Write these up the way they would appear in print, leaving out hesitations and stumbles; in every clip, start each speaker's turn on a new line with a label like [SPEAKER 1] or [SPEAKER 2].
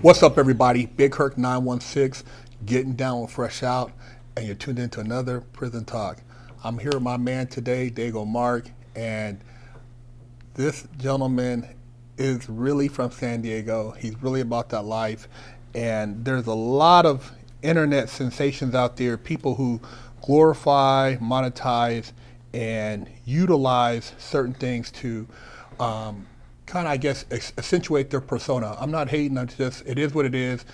[SPEAKER 1] What's up, everybody? Big Hirk 916, getting down with Fresh Out, and you're tuned into another Prison Talk. I'm here with my man today, Dago Mark, and this gentleman is really from San Diego. He's really about that life, and there's a lot of internet sensations out there, people who glorify, monetize, and utilize certain things to kind of, I guess, accentuate their persona. I'm not hating. I'm just, it is what it is.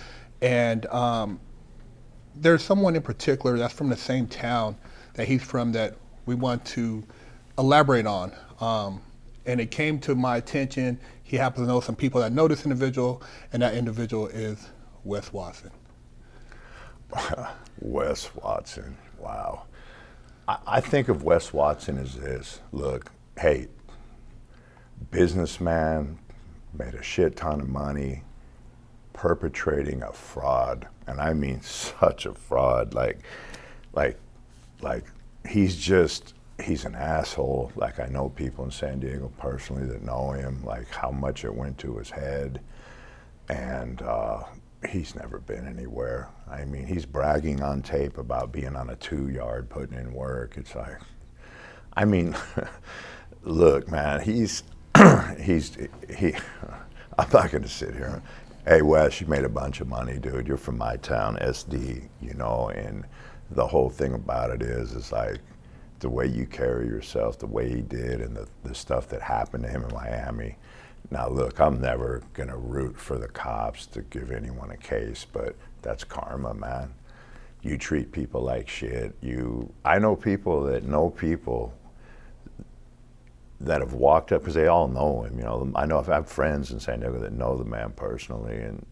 [SPEAKER 1] And there's someone in particular that's from the same town that he's from that we want to elaborate on. And it came to my attention. He happens to know some people that know this individual, and that individual is Wes Watson.
[SPEAKER 2] Wes Watson, wow. I think of Wes Watson as this. Look, hey, businessman, made a shit ton of money, perpetrating a fraud, and I mean such a fraud. Like he's an asshole. Like, I know people in San Diego personally that know him, like how much it went to his head, and he's never been anywhere. I mean, he's bragging on tape about being on a 2-yard, putting in work. It's like, I mean, look, man, I'm not going to sit here. Hey, Wes, you made a bunch of money, dude. You're from my town, SD, you know, and the whole thing about it is like the way you carry yourself, the way he did, and the stuff that happened to him in Miami. Now, look, I'm never going to root for the cops to give anyone a case, but that's karma, man. You treat people like shit. I know people that have walked up, because they all know him, you know. I have friends in San Diego that know the man personally, and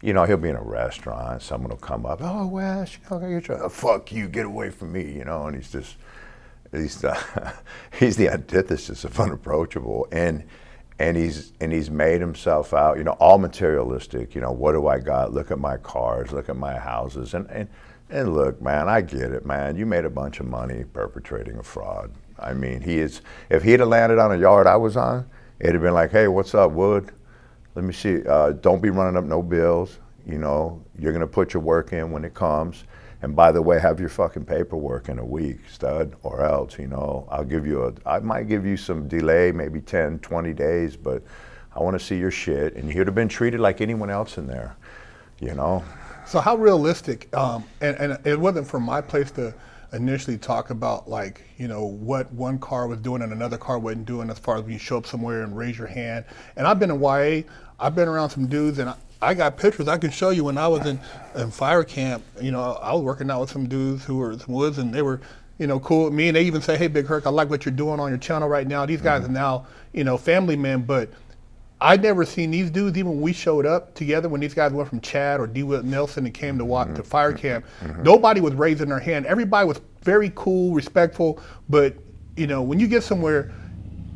[SPEAKER 2] you know, he'll be in a restaurant, someone will come up, oh, Wes, you're trying, fuck you, get away from me, you know, and he's the antithesis of unapproachable, and he's made himself out, you know, all materialistic, you know, what do I got? Look at my cars, look at my houses, and look, man, I get it, man. You made a bunch of money perpetrating a fraud. I mean, if he'd have landed on a yard I was on, it'd have been like, hey, what's up, Wood? Let me see, don't be running up no bills, you know, you're gonna put your work in when it comes. And by the way, have your fucking paperwork in a week, stud, or else, you know, I might give you some delay, maybe 10, 20 days, but I wanna see your shit. And you'd have been treated like anyone else in there, you know?
[SPEAKER 1] So how realistic, and it wasn't from my place to initially talk about, like, you know, what one car was doing and another car wasn't doing, as far as when you show up somewhere and raise your hand. And I've been in YA, I've been around some dudes, and I got pictures I can show you when I was in fire camp. You know, I was working out with some dudes who were some woods, and they were, you know, cool with me. And they even say, hey, Big Hirk, I like what you're doing on your channel right now. These guys are now, you know, family men, but I'd never seen these dudes, even when we showed up together, when these guys went from Chad or D. Will Nelson and came to walk to fire camp, nobody was raising their hand. Everybody was very cool, respectful, but, you know, when you get somewhere,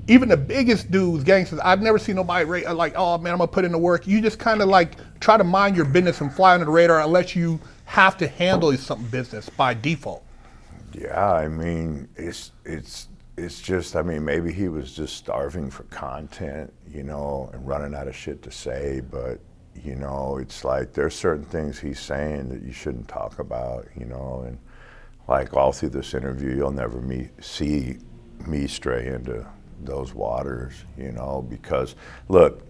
[SPEAKER 1] even the biggest dudes, gangsters, I've never seen nobody like, oh man, I'm gonna put in the work. You just kind of like try to mind your business and fly under the radar unless you have to handle something business by default.
[SPEAKER 2] Yeah, I mean, it's just, I mean, maybe he was just starving for content, you know, and running out of shit to say, but, you know, it's like there's certain things he's saying that you shouldn't talk about, you know, and like all through this interview, you'll never see me stray into those waters, you know, because look,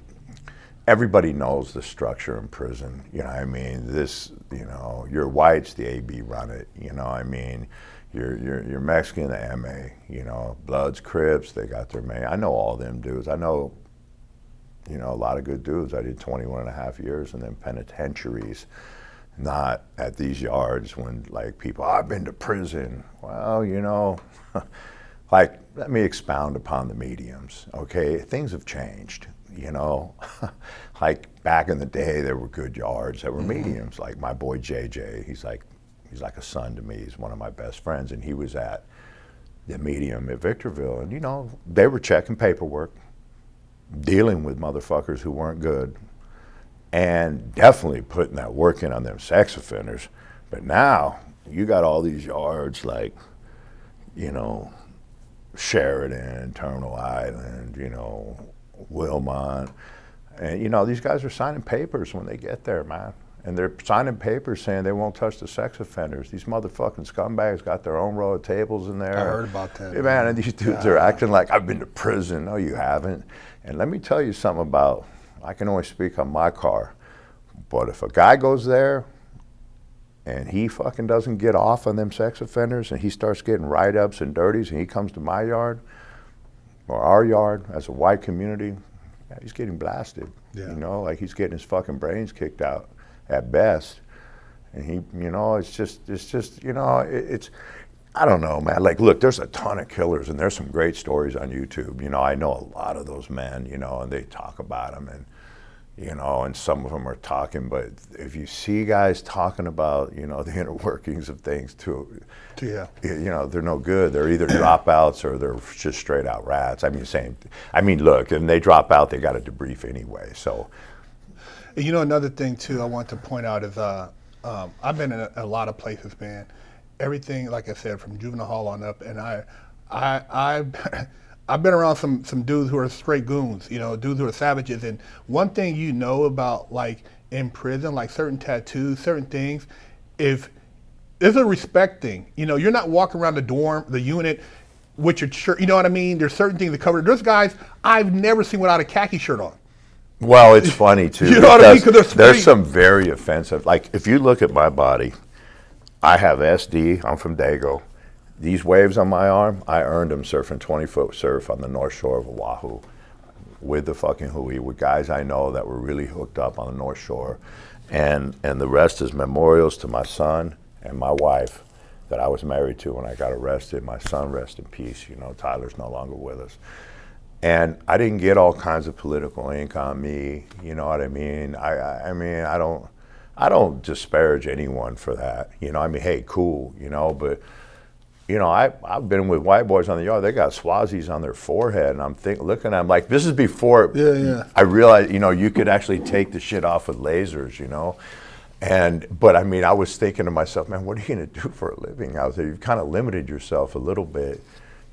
[SPEAKER 2] everybody knows the structure in prison, you know what I mean? This, you know, you're whites, the AB run it, you know what I mean? You're Mexican, the MA, you know, Bloods, Crips, they got their main. I know all them dudes. I know, you know, a lot of good dudes. I did 21 and a half years in them penitentiaries, not at these yards when, like, people, I've been to prison. Well, you know, like, let me expound upon the mediums, okay? Things have changed, you know? Like, back in the day, there were good yards that were mediums. Like, my boy JJ, he's like a son to me. He's one of my best friends, and he was at the medium at Victorville, and, you know, they were checking paperwork, dealing with motherfuckers who weren't good, and definitely putting that work in on them sex offenders. But now, you got all these yards like, you know, Sheridan, Terminal Island, you know, Wilmot, And you know, these guys are signing papers when they get there, man. And they're signing papers saying they won't touch the sex offenders. These motherfucking scumbags got their own row of tables in there.
[SPEAKER 1] I heard about that.
[SPEAKER 2] Yeah, man, and these dudes are acting like, I've been to prison. No, you haven't. And let me tell you something about, I can only speak on my car, but if a guy goes there and he fucking doesn't get off on them sex offenders and he starts getting write-ups and dirties and he comes to my yard or our yard as a white community, yeah, he's getting blasted.
[SPEAKER 1] Yeah.
[SPEAKER 2] You know, like he's getting his fucking brains kicked out at best. And he, you know, it's just, you know, it's, I don't know, man. Like, look, there's a ton of killers and there's some great stories on YouTube. You know, I know a lot of those men, you know, and they talk about them and, you know, and some of them are talking, but if you see guys talking about, you know, the inner workings of things too,
[SPEAKER 1] Yeah.
[SPEAKER 2] you know, they're no good. They're either dropouts or they're just straight out rats. I mean, look, and they drop out, they got a debrief anyway, so.
[SPEAKER 1] You know, another thing too I want to point out is I've been in a lot of places, man. Everything, like I said, from juvenile hall on up, and I've been around some dudes who are straight goons, you know, dudes who are savages. And one thing you know about, like, in prison, like certain tattoos, certain things, if there's a respect thing. You know, you're not walking around the dorm, the unit, with your shirt. You know what I mean? There's certain things that cover. There's guys I've never seen without a khaki shirt on.
[SPEAKER 2] Well, it's funny too.
[SPEAKER 1] You know what I mean? 'Cause
[SPEAKER 2] there's some very offensive. Like, if you look at my body, I have SD. I'm from Dago. These waves on my arm, I earned them surfing 20-foot surf on the North Shore of Oahu with the fucking hui, with guys I know that were really hooked up on the North Shore. And the rest is memorials to my son and my wife that I was married to when I got arrested. My son, rest in peace. You know, Tyler's no longer with us. And I didn't get all kinds of political ink on me. You know what I mean? I mean, I don't disparage anyone for that. You know, I mean, hey, cool, you know, but you know, I've been with white boys on the yard. They got Swazis on their forehead, and I'm looking at them like, this is before I realized, you know, you could actually take the shit off with lasers, you know. But I mean, I was thinking to myself, man, what are you going to do for a living out there? You've kind of limited yourself a little bit,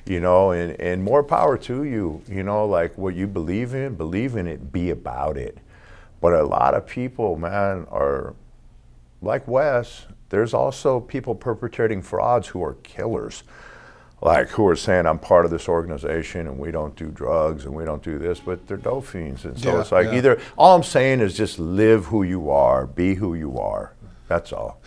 [SPEAKER 2] you know, and more power to you, you know, like what you believe in it, be about it. But a lot of people, man, are like Wes. There's also people perpetrating frauds who are killers, like who are saying, I'm part of this organization and we don't do drugs and we don't do this, but they're dope fiends. And so it's like either, all I'm saying is just live who you are, be who you are. That's all.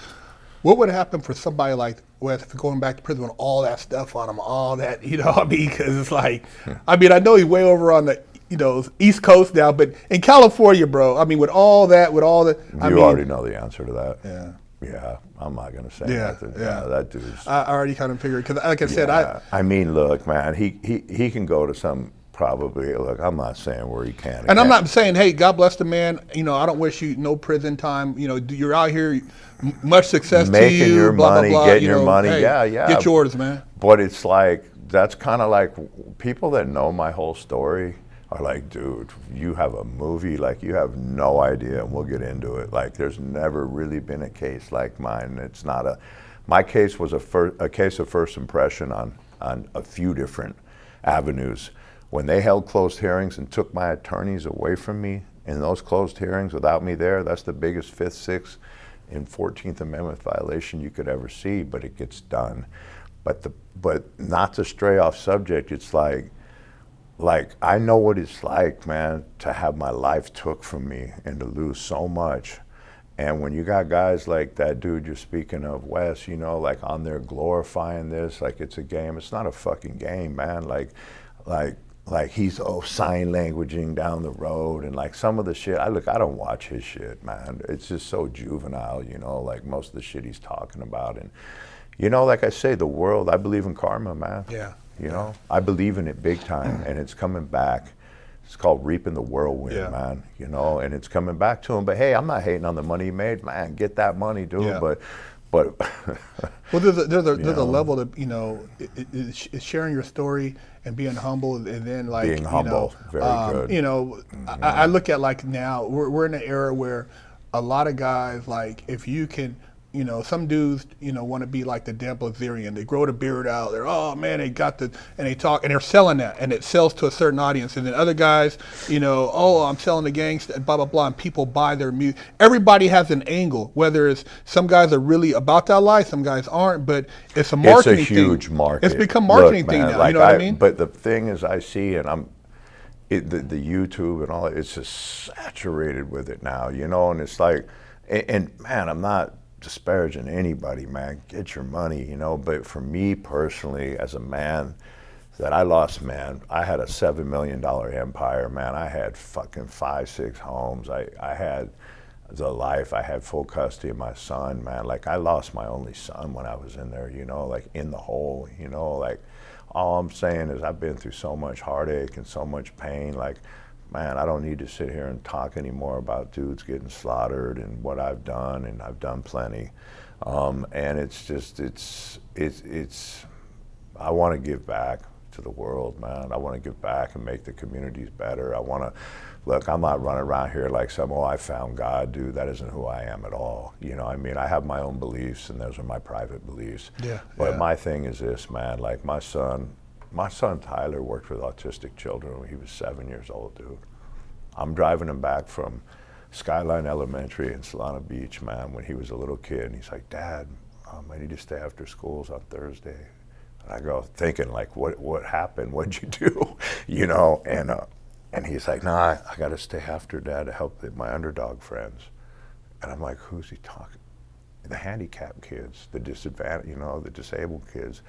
[SPEAKER 1] What would happen for somebody like Wes going back to prison with all that stuff on him, all that, you know, I mean, because it's like, I mean, I know he's way over on the, you know, East Coast now, but in California, bro, I mean, with all the,
[SPEAKER 2] you already know the answer to that.
[SPEAKER 1] Yeah.
[SPEAKER 2] Yeah, I'm not gonna say nothing.
[SPEAKER 1] Yeah,
[SPEAKER 2] that dude's.
[SPEAKER 1] I already kind of figured, because like I said,
[SPEAKER 2] I mean, look, man, he can go to some, probably, look, I'm not saying where he can.
[SPEAKER 1] And I'm not saying, hey, God bless the man, you know, I don't wish you no prison time, you know, you're out here, much success
[SPEAKER 2] making
[SPEAKER 1] to you,
[SPEAKER 2] your
[SPEAKER 1] blah,
[SPEAKER 2] money,
[SPEAKER 1] blah, blah,
[SPEAKER 2] getting
[SPEAKER 1] you
[SPEAKER 2] your
[SPEAKER 1] know,
[SPEAKER 2] money,
[SPEAKER 1] hey,
[SPEAKER 2] yeah.
[SPEAKER 1] Get yours, man.
[SPEAKER 2] But it's like, that's kind of like, people that know my whole story are like, dude, you have a movie, like you have no idea, and we'll get into it. Like, there's never really been a case like mine. It's not my case was a case of first impression on a few different avenues. When they held closed hearings and took my attorneys away from me in those closed hearings without me there, that's the biggest Fifth, Sixth, and 14th Amendment violation you could ever see, but it gets done. But not to stray off subject, it's like I know what it's like, man, to have my life took from me and to lose so much. And when you got guys like that dude you're speaking of, Wes, you know, like on there glorifying this like it's a game. It's not a fucking game, man. Like he's sign languaging down the road, and like some of the shit, I don't watch his shit, man. It's just so juvenile, you know, like most of the shit he's talking about. And you know, like I say, the world, I believe in karma, man.
[SPEAKER 1] Yeah.
[SPEAKER 2] You know, I believe in it big time, and it's coming back. It's called reaping the whirlwind, man. You know, and it's coming back to him. But hey, I'm not hating on the money he made, man. Get that money, dude.
[SPEAKER 1] Yeah.
[SPEAKER 2] But
[SPEAKER 1] well, there's a level that, you know, it's sharing your story and being humble, and then like
[SPEAKER 2] being humble,
[SPEAKER 1] you know,
[SPEAKER 2] very good.
[SPEAKER 1] You know, I look at like now we're in an era where a lot of guys, like if you can, some dudes, want to be like the Dan Bilzerian. They grow the beard out. They're, oh man, they got the, and they talk, and they're selling that, and it sells to a certain audience. And then other guys, oh, I'm selling the gangsta, and blah, blah, blah, and people buy their music. Everybody has an angle, whether it's, some guys are really about that life, some guys aren't, but it's a marketing thing.
[SPEAKER 2] It's a huge market.
[SPEAKER 1] It's become marketing thing now,
[SPEAKER 2] like
[SPEAKER 1] you know what I mean?
[SPEAKER 2] But the thing is, I see, and the YouTube and all, it's just saturated with it now, and it's like, and man, I'm not disparaging anybody, man. Get your money, but for me personally, as a man that I lost, man, I had a $7 million empire, man. I had fucking 5, 6 homes. I had the life. I had full custody of my son, man. Like, I lost my only son when I was in there, like in the hole, like, all I'm saying is I've been through so much heartache and so much pain. Like, man, I don't need to sit here and talk anymore about dudes getting slaughtered and what I've done, and I've done plenty. And it's just, I want to give back to the world, man. I want to give back and make the communities better. I want to, look, I'm not running around here like I found God, dude. That isn't who I am at all. I have my own beliefs, and those are my private beliefs.
[SPEAKER 1] Yeah.
[SPEAKER 2] But my thing is this, man, like my son Tyler worked with autistic children when he was 7 years old, dude. I'm driving him back from Skyline Elementary in Solana Beach, man, when he was a little kid, and he's like, Dad, I need to stay after schools on Thursday. And I go, thinking like, what happened? What'd you do? And he's like, nah, I got to stay after, Dad, to help my underdog friends. And I'm like, who's he talking? The handicapped kids, the disadvantaged, the disabled kids.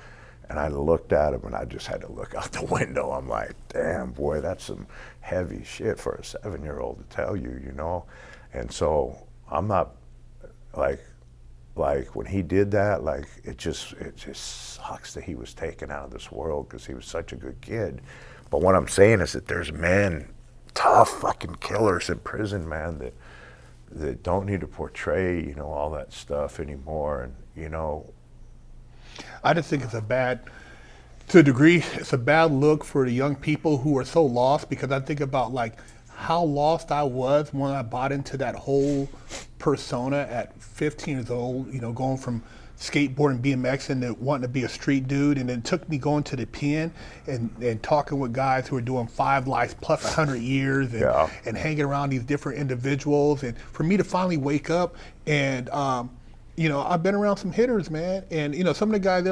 [SPEAKER 2] And I looked at him, and I just had to look out the window. I'm like, damn, boy, that's some heavy shit for a 7-year-old to tell you, And so I'm not, like when he did that, like, it just sucks that he was taken out of this world, because he was such a good kid. But what I'm saying is that there's men, tough fucking killers in prison, man, that don't need to portray, all that stuff anymore. And,
[SPEAKER 1] I just think to a degree, it's a bad look for the young people who are so lost, because I think about like how lost I was when I bought into that whole persona at 15 years old, going from skateboarding, BMX, and wanting to be a street dude. And then it took me going to the pen and talking with guys who are doing 5 lives plus 100 years and hanging around these different individuals. And for me to finally wake up and, I've been around some hitters, man. And, some of the guys,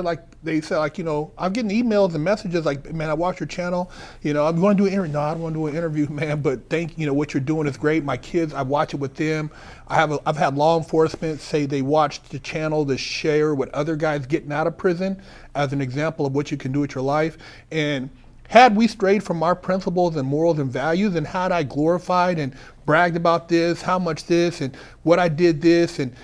[SPEAKER 1] they said, I'm getting emails and messages like, man, I watch your channel. I want to do an interview. No, I don't want to do an interview, man, but what you're doing is great. My kids, I watch it with them. I've had law enforcement say they watched the channel to share with other guys getting out of prison as an example of what you can do with your life. And had we strayed from our principles and morals and values, and had I glorified and bragged about this, how much this, and what I did this, and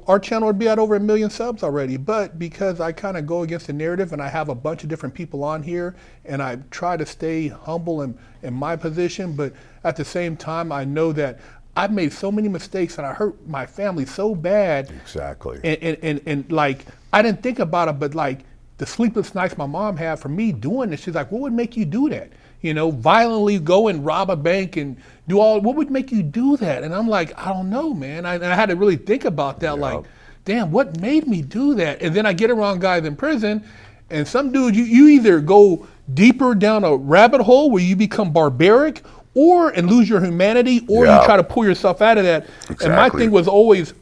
[SPEAKER 1] our channel would be at over 1 million subs already. But because I kind of go against the narrative, and I have a bunch of different people on here, and I try to stay humble in my position, but at the same time, I know that I've made so many mistakes, and I hurt my family so bad.
[SPEAKER 2] Exactly.
[SPEAKER 1] And like, I didn't think about it, but like, the sleepless nights my mom had for me doing this, she's like, what would make you do that? Violently go and rob a bank and do what would make you do that? And I'm like, I don't know, man. And I had to really think about that, like, damn, what made me do that? And then I get around guys in prison, and some dudes, you either go deeper down a rabbit hole where you become barbaric and lose your humanity, or you try to pull yourself out of that. Exactly. And my thing was always,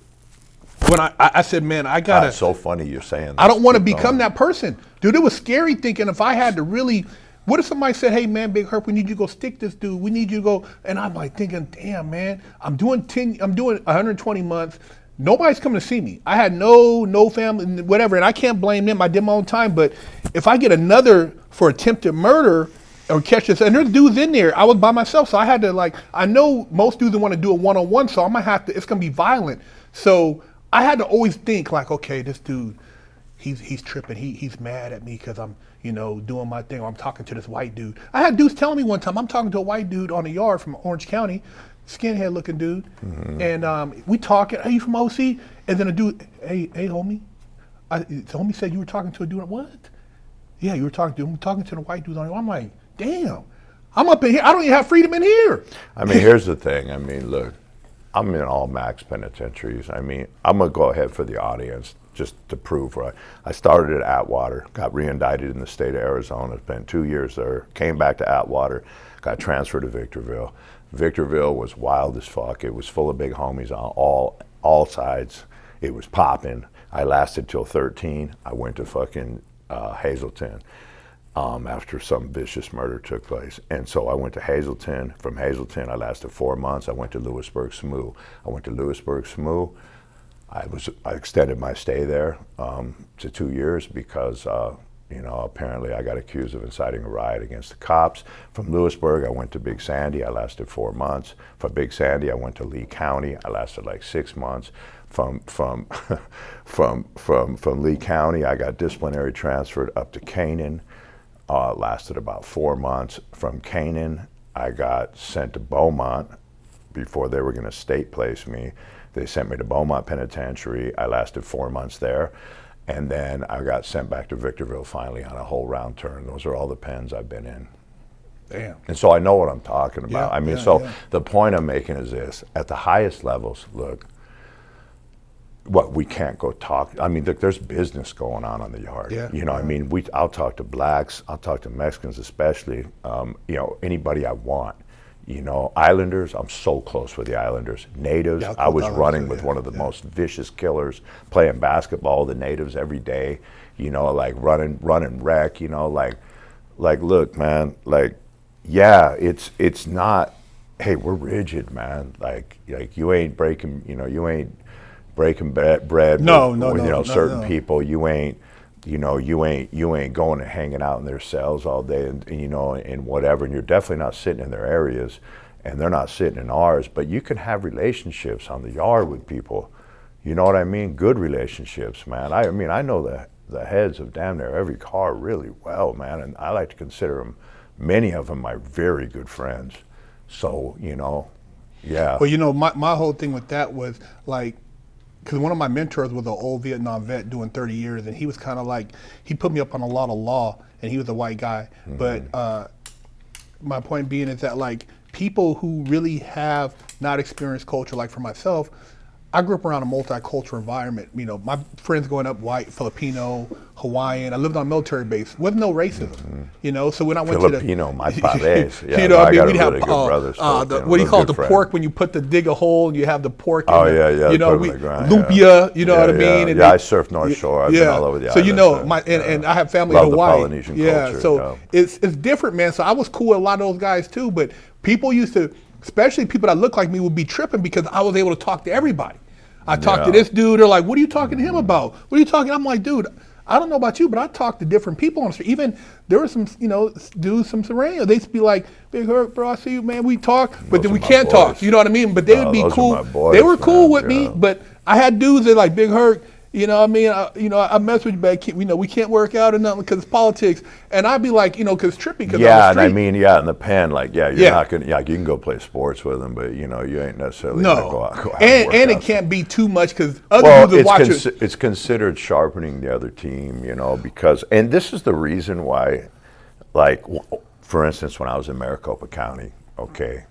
[SPEAKER 1] when I said, man, I gotta.
[SPEAKER 2] It's so funny you're saying that.
[SPEAKER 1] I don't want to become that person. Dude, it was scary thinking if I had to really, what if somebody said, hey man, Big Hirk, we need you to go stick this dude. We need you to go. And I'm like thinking, damn man, I'm doing 120 months. Nobody's coming to see me. I had no family, whatever, and I can't blame them. I did my own time. But if I get another for attempted murder or catch this, and there's dudes in there, I was by myself. So I had to I know most dudes want to do a one-on-one, so I might have to, it's gonna be violent. So I had to always think like, okay, this dude, he's tripping. He's mad at me because I'm, doing my thing, or I'm talking to this white dude. I had dudes telling me one time, I'm talking to a white dude on the yard from Orange County, skinhead looking dude. Mm-hmm. And we talking, hey, you from OC? And then a dude, hey homie, the homie said you were talking to a dude. What? Yeah, I'm talking to the white dude on the yard. I'm like, damn, I'm up in here. I don't even have freedom in here.
[SPEAKER 2] I mean, here's the thing. I mean, look, I'm in all max penitentiaries. I mean, I'm gonna go ahead for the audience just to prove right. I started at Atwater, got re-indicted in the state of Arizona, spent 2 years there, came back to Atwater, got transferred to Victorville. Victorville was wild as fuck. It was full of big homies on all sides. It was popping. I lasted till 13. I went to fucking Hazleton. After some vicious murder took place. And so I went to Hazleton. From Hazleton, I lasted 4 months. I went to Lewisburg SMU. I went to Lewisburg SMU. I extended my stay there to 2 years because, apparently I got accused of inciting a riot against the cops. From Lewisburg, I went to Big Sandy. I lasted 4 months. From Big Sandy, I went to Lee County. I lasted like 6 months. From Lee County, I got disciplinary transferred up to Canaan. Lasted about 4 months. From Canaan, I got sent to Beaumont before they were going to state place me. They sent me to Beaumont Penitentiary. I lasted 4 months there. And then I got sent back to Victorville finally on a whole round turn. Those are all the pens I've been in.
[SPEAKER 1] Damn.
[SPEAKER 2] And so I know what I'm talking about.
[SPEAKER 1] Yeah,
[SPEAKER 2] I mean,
[SPEAKER 1] yeah.
[SPEAKER 2] The point I'm making is this. At the highest levels, look, we can't go talk. I mean, there's business going on the yard.
[SPEAKER 1] Yeah,
[SPEAKER 2] I mean, I'll talk to blacks, I'll talk to Mexicans especially, anybody I want. Islanders, I'm so close with the Islanders. Natives,
[SPEAKER 1] Yeah,
[SPEAKER 2] I was running
[SPEAKER 1] too,
[SPEAKER 2] with
[SPEAKER 1] yeah,
[SPEAKER 2] one of the most vicious killers, playing basketball, the natives every day, like running wreck, look, man, yeah, it's not, hey, we're rigid, man. Like you ain't breaking, you ain't breaking bread with certain people. You ain't going and hanging out in their cells all day and whatever. And you're definitely not sitting in their areas, and they're not sitting in ours. But you can have relationships on the yard with people. You know what I mean? Good relationships, man. I mean, I know the heads of damn near every car really well, man, and I like to consider them, many of them, my very good friends. So yeah.
[SPEAKER 1] Well, my whole thing with that was like, because one of my mentors was an old Vietnam vet doing 30 years, and he was kind of like, he put me up on a lot of law, and he was a white guy. Mm-hmm. But my point being is that, like, people who really have not experienced culture, like for myself, I grew up around a multicultural environment. My friends growing up, white, Filipino, Hawaiian. I lived on a military base. Wasn't no racism, So when I went
[SPEAKER 2] Filipino, my padres. Yeah,
[SPEAKER 1] I mean,
[SPEAKER 2] got
[SPEAKER 1] we'd have
[SPEAKER 2] really good brothers.
[SPEAKER 1] what do you call it? The pork when you dig a hole and you have the pork.
[SPEAKER 2] Oh,
[SPEAKER 1] in
[SPEAKER 2] yeah.
[SPEAKER 1] Lumpia. You know what I mean?
[SPEAKER 2] And I surfed North Shore. I've been all over the island.
[SPEAKER 1] And I have family
[SPEAKER 2] in
[SPEAKER 1] Hawaii.
[SPEAKER 2] Love the Polynesian culture.
[SPEAKER 1] So it's different, man. So I was cool with a lot of those guys too. But people used to, especially people that look like me, would be tripping because I was able to talk to everybody. I talked to this dude. They're like, "What are you talking to him about? What are you talking?" I'm like, "Dude, I don't know about you, but I talk to different people on the street. Even there were some, dudes from Serena. They used to be like, Big Hirk, bro, I see you, man. We talk, but then we can't talk. You know what I mean? But they would be cool. They were cool with me, but I had dudes that like Big Hirk. You know what I mean? I mess with you, but we can't work out or nothing because it's politics. And I'd be like, because trippy. Cause
[SPEAKER 2] and I mean, in the pen, you're not gonna, you can go play sports with them, but you ain't necessarily gonna go out.
[SPEAKER 1] And it can't be too much because other dudes are watching.
[SPEAKER 2] It's considered sharpening the other team, because, and this is the reason why, for instance, when I was in Maricopa County, okay,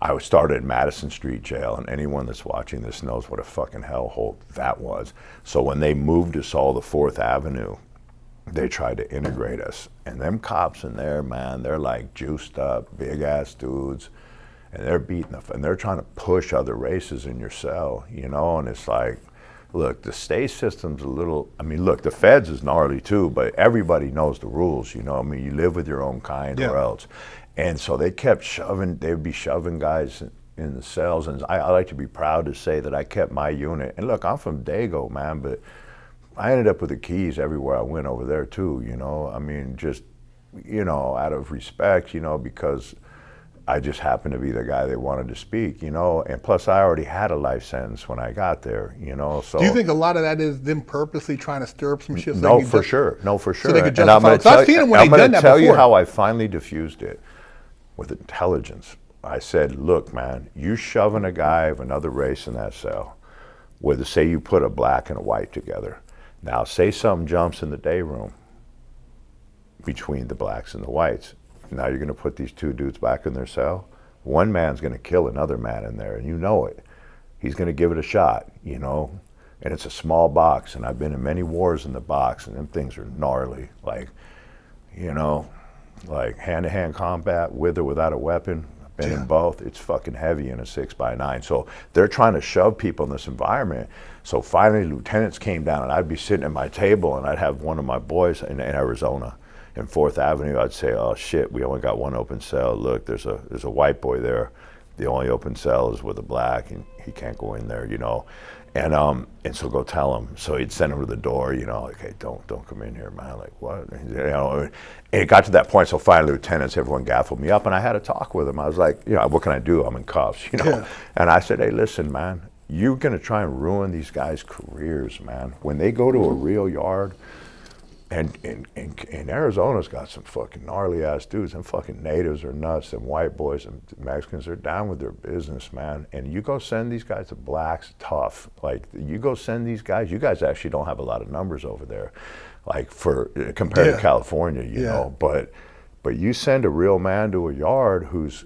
[SPEAKER 2] I started at Madison Street Jail, and anyone that's watching this knows what a fucking hellhole that was. So when they moved us all to 4th Avenue, they tried to integrate us. And them cops in there, man, they're like juiced up, big ass dudes, and they're beating and they're trying to push other races in your cell, and it's like, look, the state system's a little, look, the feds is gnarly too, but everybody knows the rules, you live with your own kind or else. And so they kept they would be shoving guys in the cells. And I like to be proud to say that I kept my unit. And look, I'm from Dago, man, but I ended up with the keys everywhere I went over there too, just, out of respect, because I just happened to be the guy they wanted to speak, and plus I already had a life sentence when I got there, so.
[SPEAKER 1] Do you think a lot of that is them purposely trying to stir up some shit?
[SPEAKER 2] No, for sure. So
[SPEAKER 1] they could justify it. I've seen them when they've done that before.
[SPEAKER 2] I'm going to tell you how I finally diffused it. With intelligence. I said, look, man, you shoving a guy of another race in that cell, say you put a black and a white together. Now, say something jumps in the day room between the blacks and the whites. Now you're going to put these two dudes back in their cell. One man's going to kill another man in there, and you know it. he's going to give it a shot, you know. And it's a small box, and I've been in many wars in the box, and them things are gnarly. Like, you know, like hand-to-hand combat with or without a weapon. I've been in both. It's fucking heavy in a 6x9. So they're trying to shove people in this environment. So finally, lieutenants came down, and I'd be sitting at my table, and I'd have one of my boys in Arizona, in 4th Avenue. I'd say, "Oh shit, we only got one open cell. Look, there's a white boy there. The only open cell is with a black, and he can't go in there, you know." And so go tell him. So he'd send him to the door, you know, like, "Hey, don't come in here, man." Like, what? You know, and it got to that point. So finally, lieutenants, everyone gaffled me up, and I had a talk with him. I was like, you know, "What can I do? I'm in cuffs, you know." Yeah. And I said, "Hey, listen, man, you're gonna try and ruin these guys' careers, man. When they go to a real yard." And Arizona's got some fucking gnarly ass dudes, and fucking natives are nuts, and white boys and Mexicans are down with their business, man. And you go send these guys to blacks, tough. Like, you go send these guys, you guys actually don't have a lot of numbers over there, like compared to California, you know. But you send a real man to a yard who's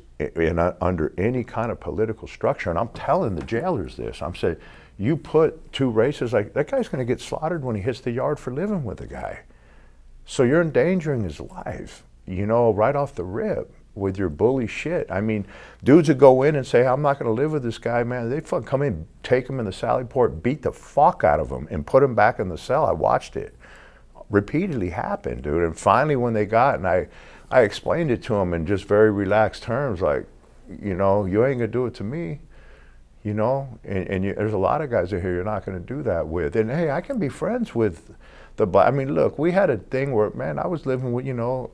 [SPEAKER 2] under any kind of political structure, and I'm telling the jailers this. I'm saying, you put two races, like, that guy's going to get slaughtered when he hits the yard for living with a guy. So you're endangering his life, you know, right off the rip with your bully shit. I mean, dudes would go in and say, "I'm not going to live with this guy, man." They fucking come in, take him in the sally port, beat the fuck out of him, and put him back in the cell. I watched it repeatedly happen, dude. And finally, when they got, and I explained it to them in just very relaxed terms, like, you know, you ain't going to do it to me. You know, there's a lot of guys out here you're not going to do that with. And hey, I can be friends with I mean, look, we had a thing where, man, I was living with, you know,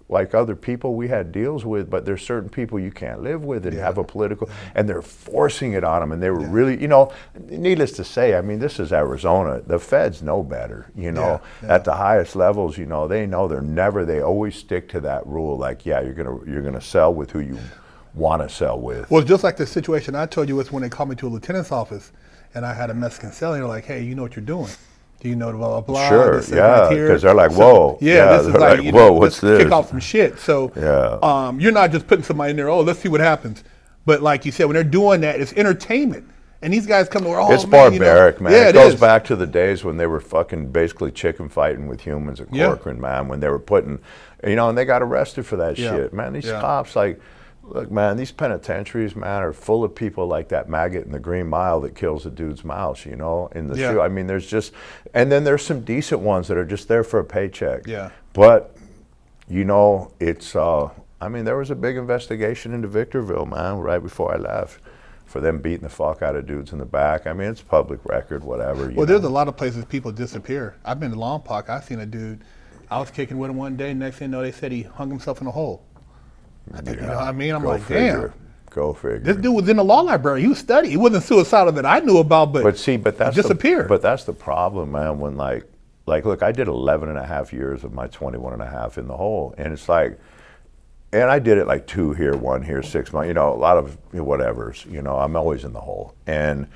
[SPEAKER 2] like other people we had deals with, but there's certain people you can't live with and have a political, and they're forcing it on them, and they were really, you know, needless to say, I mean, this is Arizona. The feds know better, you know, at the highest levels, you know, they know they always stick to that rule, like, yeah, you're gonna sell with who you want to sell with.
[SPEAKER 1] Well, just like the situation I told you was when they called me to a lieutenant's office, and I had a Mexican cell, and they're like, "Hey, you know what you're doing? Do you know the blah blah blah?"
[SPEAKER 2] Sure, yeah, because they're like, "Whoa,
[SPEAKER 1] this is like,
[SPEAKER 2] whoa, know, what's this?"
[SPEAKER 1] Kick off some shit. So, you're not just putting somebody in there. "Oh, let's see what happens." But like you said, when they're doing that, it's entertainment. And these guys come to where,
[SPEAKER 2] it's barbaric, man. It goes back to the days when they were fucking basically chicken fighting with humans at Corcoran, man. When they were putting, you know, and they got arrested for that shit, man. These cops, like. Look, man, these penitentiaries, man, are full of people like that maggot in the Green Mile that kills a dude's mouse, you know, in the shoe. I mean, there's just, and then there's some decent ones that are just there for a paycheck. Yeah. But, you know, it's, I mean, there was a big investigation into Victorville, man, right before I left, for them beating the fuck out of dudes in the back. I mean, it's public record, whatever.
[SPEAKER 1] Well, there's a lot of places people disappear. I've been to Lompoc. I've seen a dude, I was kicking with him one day, next thing you know, they said he hung himself in a hole. You know what I mean? I'm like, damn.
[SPEAKER 2] Go figure.
[SPEAKER 1] This dude was in the law library. He was studying. He wasn't suicidal that I knew about, but
[SPEAKER 2] that's
[SPEAKER 1] disappeared.
[SPEAKER 2] But that's the problem, man, when like, look, I did 11 and a half years of my 21 and a half in the hole. And it's like, and I did it like 2 here, 1 here, 6 months, you know, a lot of whatevers, you know, I'm always in the hole. And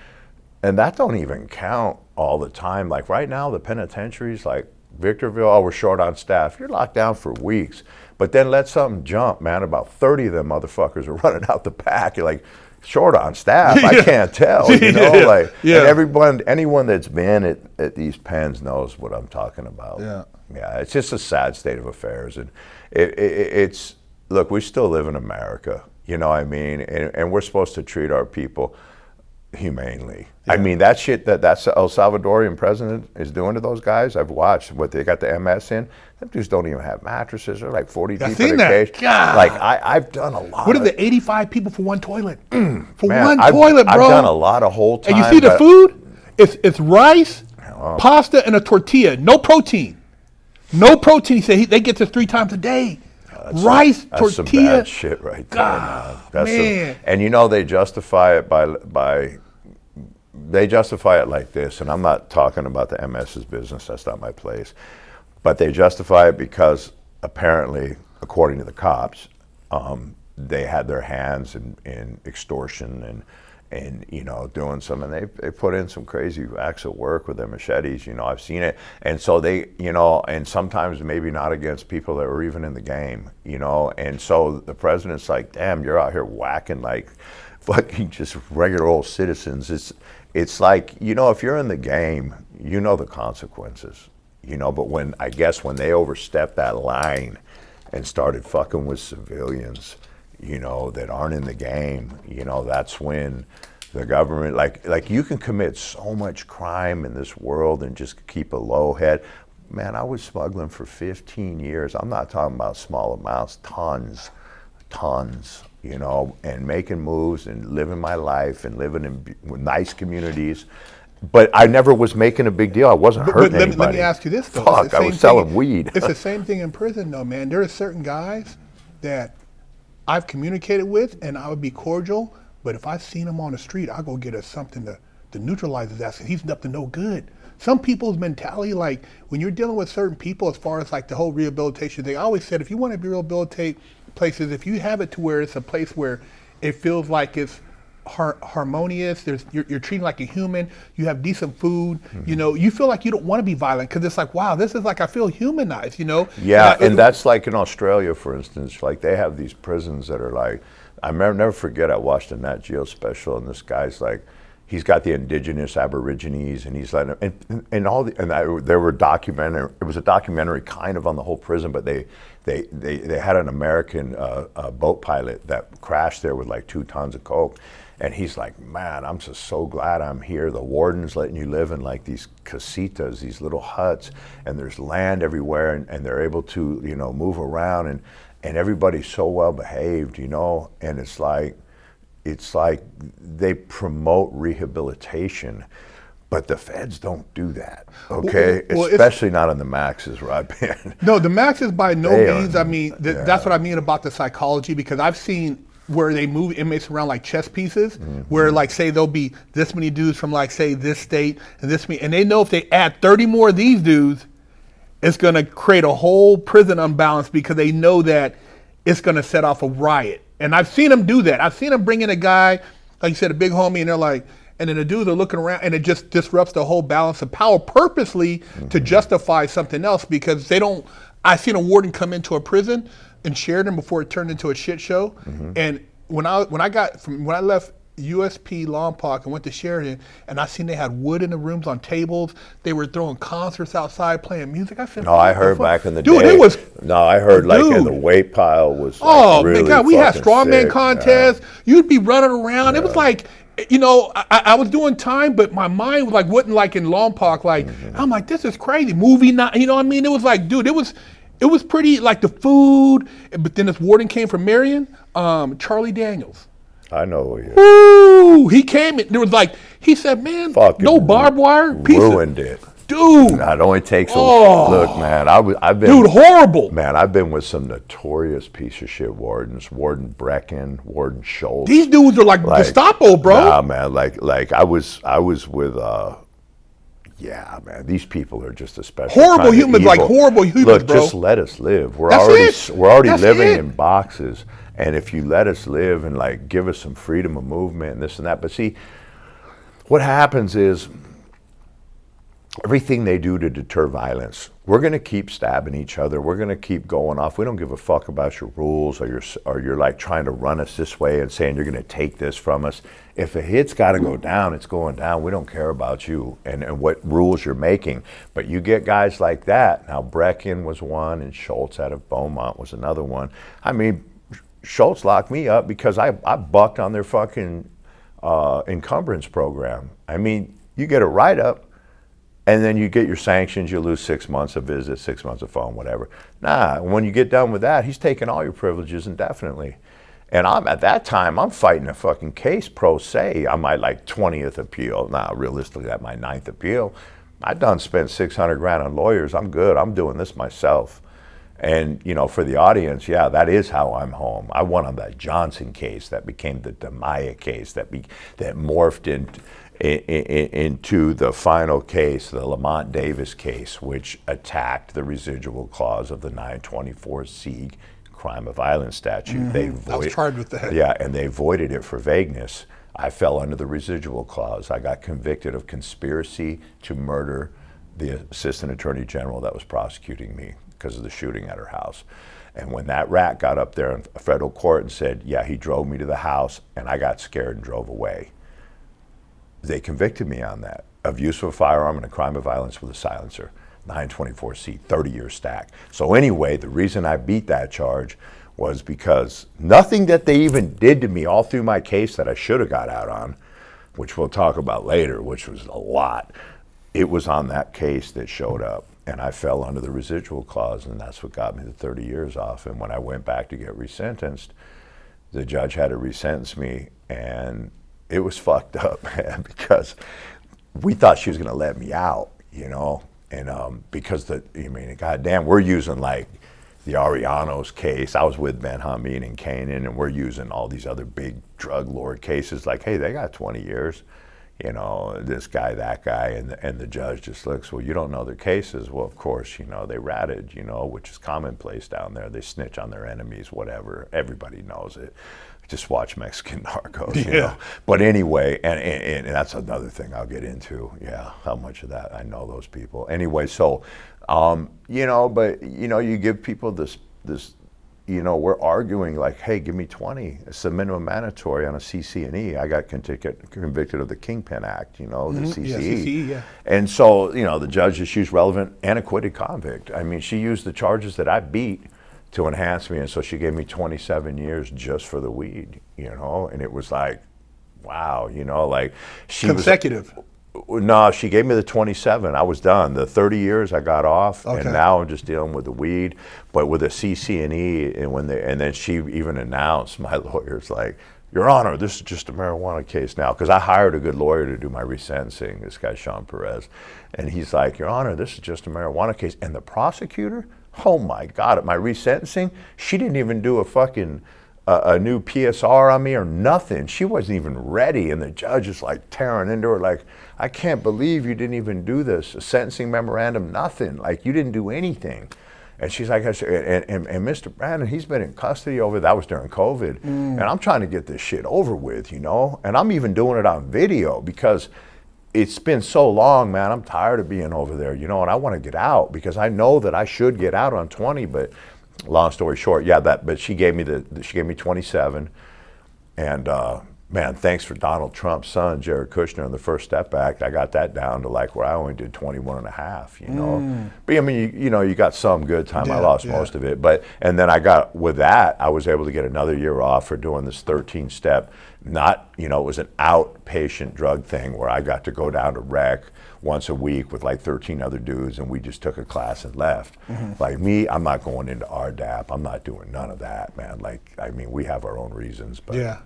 [SPEAKER 2] that don't even count all the time. Like right now, the penitentiaries, like Victorville, oh, we're short on staff. You're locked down for weeks. But then let something jump, man. About 30 of them motherfuckers are running out the back. You're like, short on staff? I can't tell, you know? And anyone that's been at these pens knows what I'm talking about. Yeah, it's just a sad state of affairs. And it's, look, we still live in America, you know what I mean? And we're supposed to treat our people humanely. I mean, that shit that El Salvadorian president is doing to those guys, I've watched what they got the MS in. Them dudes don't even have mattresses. They're like 40 deep in a cage. God. Like, I've done a lot.
[SPEAKER 1] What are the 85 people for one toilet? For one toilet, bro.
[SPEAKER 2] I've done a lot of whole time.
[SPEAKER 1] And you see the food? It's rice, pasta, and a tortilla. No protein. No protein. He said they get this 3 times a day. Rice, tortilla. That's some bad
[SPEAKER 2] shit right there.
[SPEAKER 1] God, man.
[SPEAKER 2] And you know, they justify it they justify it like this, and I'm not talking about the MS's business, that's not my place, but they justify it because apparently, according to the cops, they had their hands in extortion and you know, doing some, and they put in some crazy acts of work with their machetes, you know, I've seen it. And so they, you know, and sometimes maybe not against people that were even in the game, you know, and so the president's like, damn, you're out here whacking like fucking just regular old citizens. It's like, you know, if you're in the game, you know the consequences, you know. But when they overstepped that line and started fucking with civilians, you know, that aren't in the game, you know, that's when the government, like you can commit so much crime in this world and just keep a low head. Man, I was smuggling for 15 years. I'm not talking about small amounts, tons, you know, and making moves and living my life and living in nice communities. But I never was making a big deal. I wasn't hurting anybody.
[SPEAKER 1] Let me ask you this, though.
[SPEAKER 2] Fuck, I was selling weed.
[SPEAKER 1] It's the same thing in prison, though, man. There are certain guys that I've communicated with, and I would be cordial, but if I seen him on the street, I go get us something to neutralize his ass. He's up to no good. Some people's mentality, like when you're dealing with certain people, as far as like the whole rehabilitation thing, I always said, if you want to rehabilitate places, if you have it to where it's a place where it feels like it's harmonious, you're treated like a human, you have decent food, you know, you feel like you don't want to be violent because it's like, wow, this is like, I feel humanized, you know?
[SPEAKER 2] Yeah, and that's like in Australia, for instance, like they have these prisons that are like, I never forget, I watched a Nat Geo special, and this guy's like, he's got the indigenous Aborigines, and he's like, there were documentary. It was a documentary kind of on the whole prison, but they had an American boat pilot that crashed there with like 2 tons of coke, and he's like, man, I'm just so glad I'm here. The warden's letting you live in like these casitas, these little huts, and there's land everywhere, and they're able to, you know, move around, and everybody's so well behaved, you know, and it's like they promote rehabilitation, but the feds don't do that, okay? Well, especially not on the maxes where I've been.
[SPEAKER 1] No, the maxes by no means. I mean, that's what I mean about the psychology, because I've seen where they move inmates around like chess pieces, where like, say there'll be this many dudes from like, say this state and this many, and they know if they add 30 more of these dudes, it's gonna create a whole prison unbalance, because they know that it's gonna set off a riot. And I've seen them do that. I've seen them bring in a guy, like you said, a big homie, and they're like, and then the dudes are looking around, and it just disrupts the whole balance of power purposely to justify something else, because they don't. I seen a warden come into a prison in Sheridan before it turned into a shit show. And when I left USP Lompoc and went to Sheridan, and I seen they had wood in the rooms on tables. They were throwing concerts outside, playing music. I said,
[SPEAKER 2] no, I heard back in the
[SPEAKER 1] dude,
[SPEAKER 2] day.
[SPEAKER 1] It was,
[SPEAKER 2] no, I heard like in the weight pile was like,
[SPEAKER 1] oh
[SPEAKER 2] really
[SPEAKER 1] my God, we had strongman
[SPEAKER 2] sick.
[SPEAKER 1] contests. You'd be running around. It was like, you know, I was doing time, but my mind was like, wasn't like in Lompoc. Like, I'm like, this is crazy. Movie night, you know what I mean? It was like, dude, it was pretty, like the food. But then this warden came from Marion, Charlie Daniels.
[SPEAKER 2] I know who he is.
[SPEAKER 1] Ooh, he came in, there was like, he said, man,
[SPEAKER 2] fucking
[SPEAKER 1] no barbed wire.
[SPEAKER 2] Ruined it.
[SPEAKER 1] Dude.
[SPEAKER 2] It only takes look, man, I've been.
[SPEAKER 1] Dude, horrible.
[SPEAKER 2] Man, I've been with some notorious piece of shit wardens. Warden Brecken, Warden Schultz.
[SPEAKER 1] These dudes are like Gestapo, bro.
[SPEAKER 2] Nah, man, like I was with, yeah, man, these people are just a special
[SPEAKER 1] horrible
[SPEAKER 2] kind
[SPEAKER 1] humans,
[SPEAKER 2] of evil.
[SPEAKER 1] like horrible humans,
[SPEAKER 2] look,
[SPEAKER 1] bro.
[SPEAKER 2] just let us live. We're
[SPEAKER 1] That's
[SPEAKER 2] already
[SPEAKER 1] That's
[SPEAKER 2] living
[SPEAKER 1] it.
[SPEAKER 2] in boxes. And if you let us live and like give us some freedom of movement and this and that, but see, what happens is everything they do to deter violence, we're going to keep stabbing each other. We're going to keep going off. We don't give a fuck about your rules, or you're like trying to run us this way and saying you're going to take this from us. If a hit's got to go down, it's going down. We don't care about you and what rules you're making. But you get guys like that. Now, Brecken was one, and Schultz out of Beaumont was another one. I mean, Schultz locked me up because I bucked on their fucking encumbrance program. I mean, you get a write-up, and then you get your sanctions, you lose 6 months of visit, 6 months of phone, whatever. Nah, when you get done with that, he's taking all your privileges indefinitely. And at that time, I'm fighting a fucking case pro se on my like 20th appeal. Nah, realistically, at my 9th appeal, I done spent $600,000 on lawyers. I'm good, I'm doing this myself. And, you know, for the audience, yeah, that is how I'm home. I won on that Johnson case that became the DeMaya case that morphed into the final case, the Lamont Davis case, which attacked the residual clause of the 924C crime of violence statute.
[SPEAKER 1] I was charged with that.
[SPEAKER 2] Yeah, and they voided it for vagueness. I fell under the residual clause. I got convicted of conspiracy to murder the assistant attorney general that was prosecuting me. because of the shooting at her house. And when that rat got up there in federal court and said, yeah, he drove me to the house and I got scared and drove away, they convicted me on that, of use of a firearm and a crime of violence with a silencer, 924C, 30-year stack. So anyway, the reason I beat that charge was because nothing that they even did to me all through my case that I should have got out on, which we'll talk about later, which was a lot, it was on that case that showed up. And I fell under the residual clause, and that's what got me the 30 years off. And when I went back to get resentenced, the judge had to resentence me, and it was fucked up, man, because we thought she was gonna let me out, you know? And because goddamn, we're using like the Ariano's case. I was with Ben Hameen and Kanan, and we're using all these other big drug lord cases like, hey, they got 20 years. You know, this guy, that guy, and the judge just looks, well, you don't know their cases. Well, of course, you know, they ratted, you know, which is commonplace down there. They snitch on their enemies, whatever. Everybody knows it. Just watch Mexican Narcos, you know. But anyway, and that's another thing I'll get into. Yeah, how much of that I know those people. Anyway, so, you know, but, you know, you give people this, you know, we're arguing like, hey, give me 20. It's the minimum mandatory on a CC&E. I got convicted of the Kingpin Act, you know, the CCE.
[SPEAKER 1] Yeah, CCE, yeah.
[SPEAKER 2] And so, you know, the judge just used relevant and acquitted convict. I mean, she used the charges that I beat to enhance me, and so she gave me 27 years just for the weed, you know, and it was like, wow, you know, like she
[SPEAKER 1] consecutive.
[SPEAKER 2] No, she gave me the 27. I was done. The 30 years I got off, and now I'm just dealing with the weed. But with a CC&E, and then she even announced, my lawyer's like, Your Honor, this is just a marijuana case now, because I hired a good lawyer to do my resentencing, this guy Sean Perez, and he's like, Your Honor, this is just a marijuana case, and the prosecutor, oh my God, at my resentencing, she didn't even do a new PSR on me or nothing. She wasn't even ready, and the judge is like tearing into her like, I can't believe you didn't even do this. A sentencing memorandum, nothing. Like, you didn't do anything. And she's like, and Mr. Brandon, he's been in custody that was during COVID, and I'm trying to get this shit over with, you know? And I'm even doing it on video because it's been so long, man. I'm tired of being over there, you know, and I want to get out because I know that I should get out on 20, but long story short, yeah, but she gave me 27, and man, thanks for Donald Trump's son, Jared Kushner, and the First Step Act. I got that down to like where I only did 21 and a half, you know. But I mean, you know, you got some good time. I lost most of it, and then with that, I was able to get another year off for doing this 13-step. Not, you know, it was an outpatient drug thing where I got to go down to rec once a week with like 13 other dudes, and we just took a class and left. Like me, I'm not going into RDAP. I'm not doing none of that, man. Like, I mean, we have our own reasons, but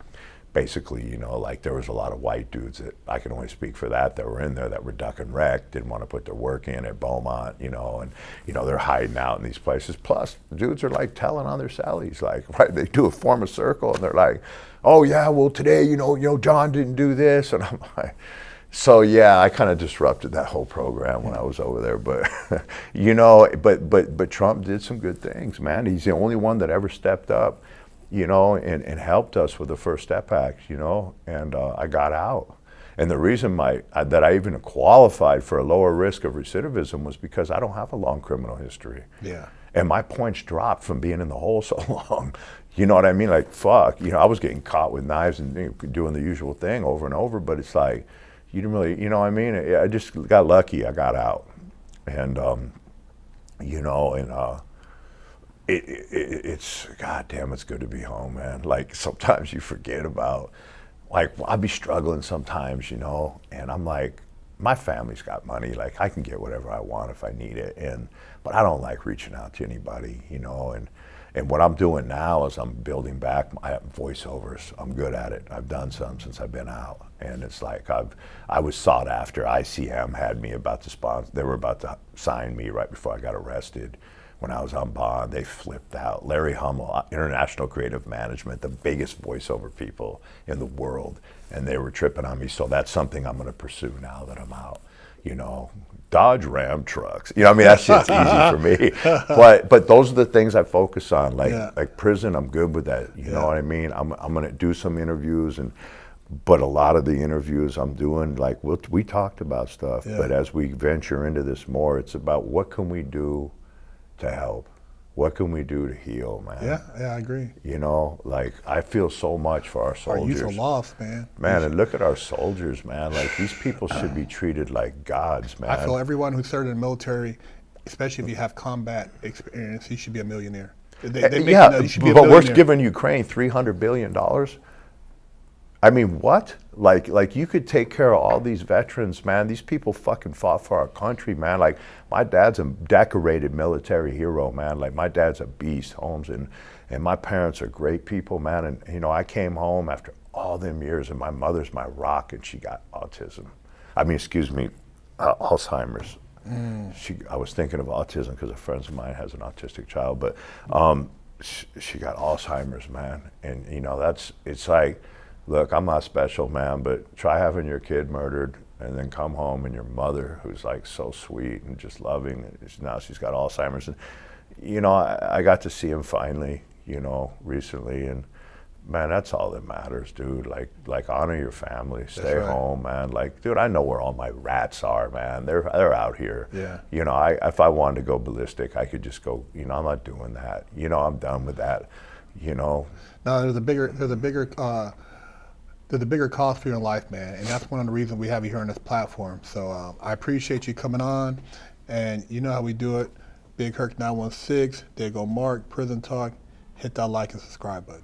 [SPEAKER 2] basically, you know, like there was a lot of white dudes that I can only speak for that were in there that were ducking rec, didn't want to put their work in at Beaumont, you know, and, you know, they're hiding out in these places. Plus, dudes are like telling on their cellies, like, right, they form a circle, and they're like, oh yeah, well today, you know, John didn't do this, and I'm like, so yeah, I kind of disrupted that whole program when I was over there, but you know, but Trump did some good things, man. He's the only one that ever stepped up, you know, and helped us with the First Step Act, you know, and I got out. And the reason that I even qualified for a lower risk of recidivism was because I don't have a long criminal history.
[SPEAKER 1] Yeah.
[SPEAKER 2] And my points dropped from being in the hole so long. You know what I mean? Like, fuck, you know, I was getting caught with knives and, you know, doing the usual thing over and over, but it's like, you didn't really, you know what I mean? I just got lucky, I got out. And, you know, and it's, goddamn, it's good to be home, man. Like, sometimes you forget about, like, I'll be struggling sometimes, you know, and I'm like, my family's got money, like, I can get whatever I want if I need it, but I don't like reaching out to anybody, you know, and what I'm doing now is I'm building back my voiceovers. I'm good at it. I've done some since I've been out, and it's like I was sought after. ICM had me about to sponsor. They were about to sign me right before I got arrested. When I was on bond, they flipped out. Larry Hummel, International Creative Management, the biggest voiceover people in the world, and they were tripping on me. So that's something I'm going to pursue now that I'm out. You know, Dodge Ram trucks. You know, I mean, that shit's easy for me. But those are the things I focus on. Like prison, I'm good with that. You know what I mean? I'm going to do some interviews, but a lot of the interviews I'm doing, like we talked about stuff. But as we venture into this more, it's about what can we do to help? What can we do to heal, man?
[SPEAKER 1] Yeah, I agree.
[SPEAKER 2] You know, like I feel so much for our
[SPEAKER 1] Our youth
[SPEAKER 2] soldiers.
[SPEAKER 1] are lost, man.
[SPEAKER 2] Man, and look at our soldiers, man. Like these people should be treated like gods, man.
[SPEAKER 1] I feel everyone who served in the military, especially if you have combat experience, you should be a millionaire. They make
[SPEAKER 2] Yeah,
[SPEAKER 1] you know you should be a
[SPEAKER 2] but we're
[SPEAKER 1] billionaire.
[SPEAKER 2] giving Ukraine $300 billion. I mean, what? Like you could take care of all these veterans, man. These people fucking fought for our country, man. Like my dad's a decorated military hero, man. Like my dad's a beast, Holmes, and my parents are great people, man. And you know, I came home after all them years, and my mother's my rock, and she got autism. I mean, excuse me, Alzheimer's. I was thinking of autism because a friend of mine has an autistic child, but she got Alzheimer's, man. And you know, it's like, look, I'm not special, man, but try having your kid murdered and then come home and your mother, who's like so sweet and just loving, now she's got Alzheimer's. And you know, I got to see him finally, you know, recently, and man, that's all that matters, dude. Like honor your family, stay
[SPEAKER 1] right.
[SPEAKER 2] home, man. Like, dude, I know where all my rats are, man. They're out here.
[SPEAKER 1] Yeah.
[SPEAKER 2] You know, if I wanted to go ballistic, I could just go. You know, I'm not doing that. You know, I'm done with that. You know.
[SPEAKER 1] No, there's a bigger cost for your life, man, and that's one of the reasons we have you here on this platform. So I appreciate you coming on, and you know how we do it. Big Hirk 916, Dago Mark, Prison Talk. Hit that like and subscribe button.